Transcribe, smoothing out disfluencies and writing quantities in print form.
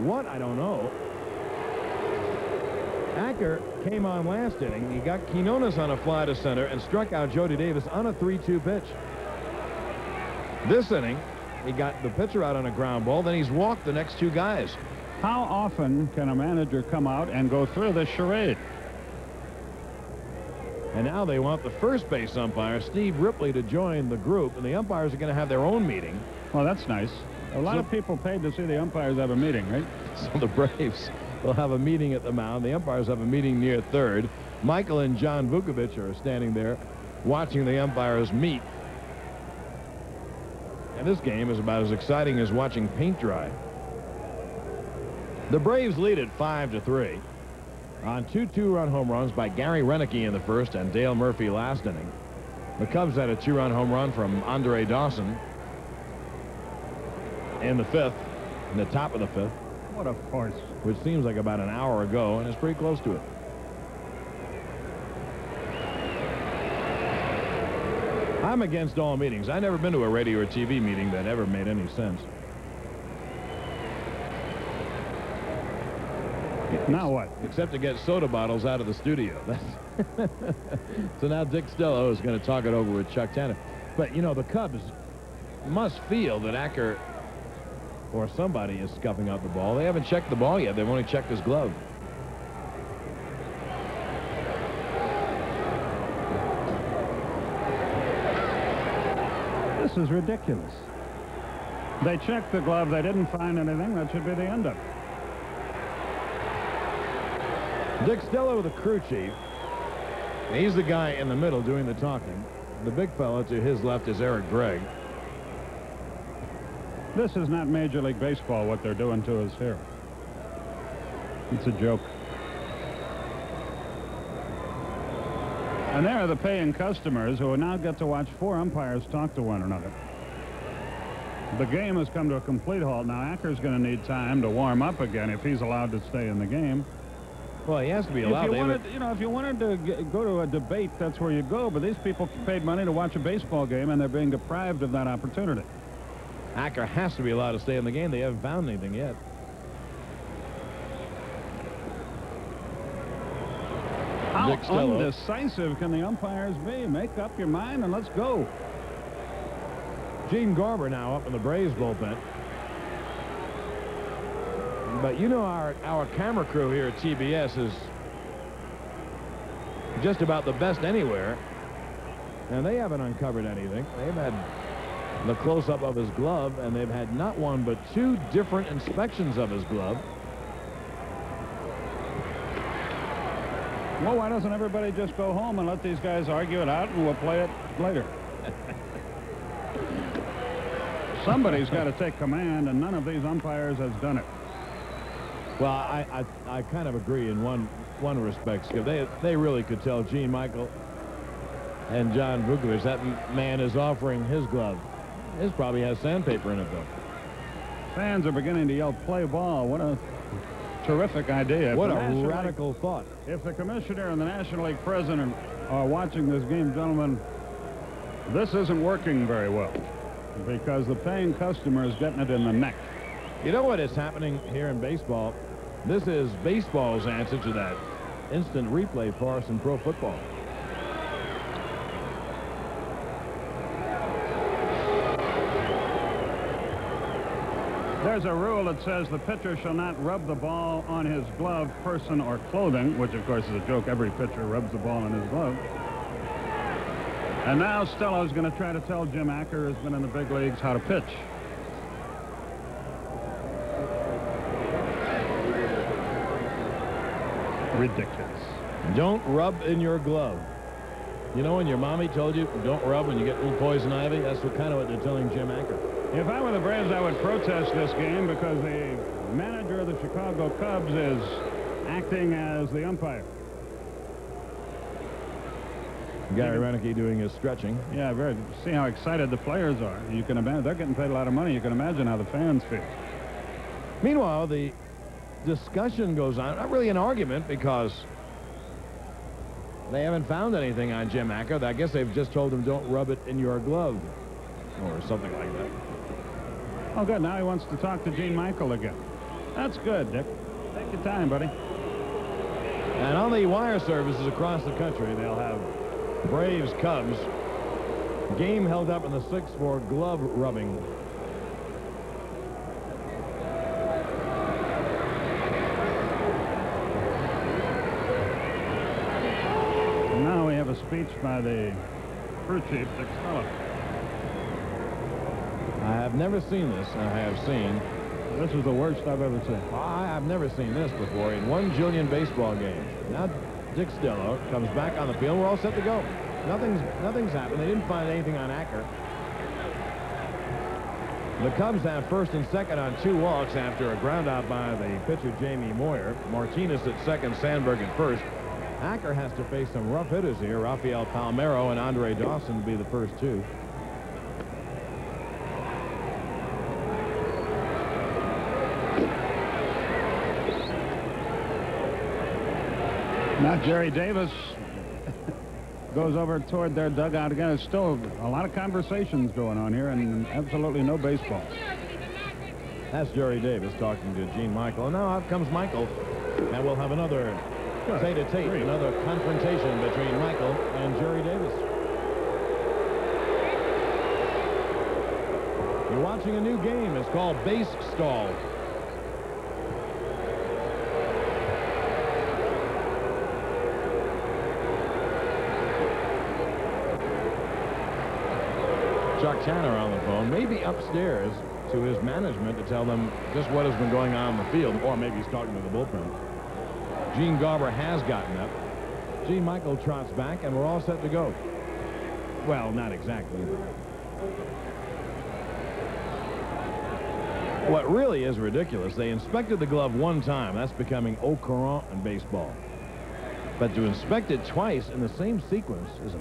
what? I don't know. Acker came on last inning. He got Quinones on a fly to center and struck out Jody Davis on a 3-2 pitch. This inning, he got the pitcher out on a ground ball. Then he's walked the next 2 guys. How often can a manager come out and go through this charade? And now they want the first base umpire, Steve Ripley, to join the group, and the umpires are going to have their own meeting. Well, that's nice. A lot of people paid to see the umpires have a meeting, right? So the Braves will have a meeting at the mound. The umpires have a meeting near third. Michael and John Vukovic are standing there watching the umpires meet. And this game is about as exciting as watching paint dry. The Braves lead it 5-3 on 2 2-run home runs by Gary Renicky in the first and Dale Murphy last inning. The Cubs had a 2-run home run from Andre Dawson in the 5th, in the top of the 5th. What a farce. Which seems like about an hour ago, and it's pretty close to it. I'm against all meetings. I've never been to a radio or TV meeting that ever made any sense. Now what? Except to get soda bottles out of the studio. So now Dick Stello is going to talk it over with Chuck Tanner. But, you know, the Cubs must feel that Acker or somebody is scuffing out the ball. They haven't checked the ball yet. They've only checked his glove. This is ridiculous. They checked the glove. They didn't find anything. That should be the end of it. Dick Stello, the crew chief. He's the guy in the middle doing the talking. The big fella to his left is Eric Gregg. This is not Major League Baseball, what they're doing to us here. It's a joke. And there are the paying customers who will now get to watch 4 umpires talk to one another. The game has come to a complete halt. Now, Acker's going to need time to warm up again if he's allowed to stay in the game. Well, he has to be allowed. If you wanted to go to a debate, that's where you go. But these people paid money to watch a baseball game, and they're being deprived of that opportunity. Acker has to be allowed to stay in the game. They haven't found anything yet. How undecisive can the umpires be? Make up your mind and let's go. Gene Garber now up in the Braves bullpen. But you know, our camera crew here at TBS is just about the best anywhere, and they haven't uncovered anything. They've had the close-up of his glove, and they've had not one but 2 different inspections of his glove. Well, why doesn't everybody just go home and let these guys argue it out, and we'll play it later? Somebody's got to take command, and none of these umpires has done it. Well, I kind of agree in one respect, Skip. They really could tell Gene Michael and John Vukovic that man is offering his glove. His probably has sandpaper in it, though. Fans are beginning to yell, "Play ball." What a terrific idea. What a radical thought. If the commissioner and the National League president are watching this game, gentlemen, this isn't working very well because the paying customer is getting it in the neck. You know what is happening here in baseball? This is baseball's answer to that instant replay farce in pro football. There's a rule that says the pitcher shall not rub the ball on his glove, person, or clothing, which of course is a joke. Every pitcher rubs the ball on his glove. And now Stello's going to try to tell Jim Acker, who's been in the big leagues, how to pitch. Ridiculous. Don't rub in your glove. You know when your mommy told you don't rub when you get little poison ivy? That's kind of what they're telling Jim Acker. If I were the Braves, I would protest this game because the manager of the Chicago Cubs is acting as the umpire. Gary Renicky doing his stretching. Yeah, very. See how excited the players are. You can imagine they're getting paid a lot of money. You can imagine how the fans feel. Meanwhile, the discussion goes on. Not really an argument because they haven't found anything on Jim Acker. I guess they've just told him don't rub it in your glove or something like that. Oh, good. Now he wants to talk to Gene Michael again. That's good, Dick. Take your time, buddy. And on the wire services across the country, they'll have Braves Cubs. Game held up in the 6th for glove rubbing. And now we have a speech by the crew chief, Dick Stella. I have never seen this. I have seen. This is the worst I've ever seen. I've never seen this before in 1 jillion baseball games. Now Dick Stello comes back on the field. We're all set to go. Nothing's happened. They didn't find anything on Acker. The Cubs have first and second on 2 walks after a ground out by the pitcher Jamie Moyer. Martinez at second, Sandberg at first. Acker has to face some rough hitters here. Rafael Palmeiro and Andre Dawson to be the first 2. Now Jerry Davis goes over toward their dugout again. There's still a lot of conversations going on here and absolutely no baseball. That's Jerry Davis talking to Gene Michael. And now out comes Michael. And we'll have another tete-a-tete, another confrontation between Michael and Jerry Davis. You're watching a new game. It's called Base Stall. Chuck Tanner on the phone, maybe upstairs to his management to tell them just what has been going on in the field, or maybe he's talking to the bullpen. Gene Garber has gotten up. Gene Michael trots back, and we're all set to go. Well, not exactly. What really is ridiculous, they inspected the glove 1 time. That's becoming au courant in baseball. But to inspect it twice in the same sequence is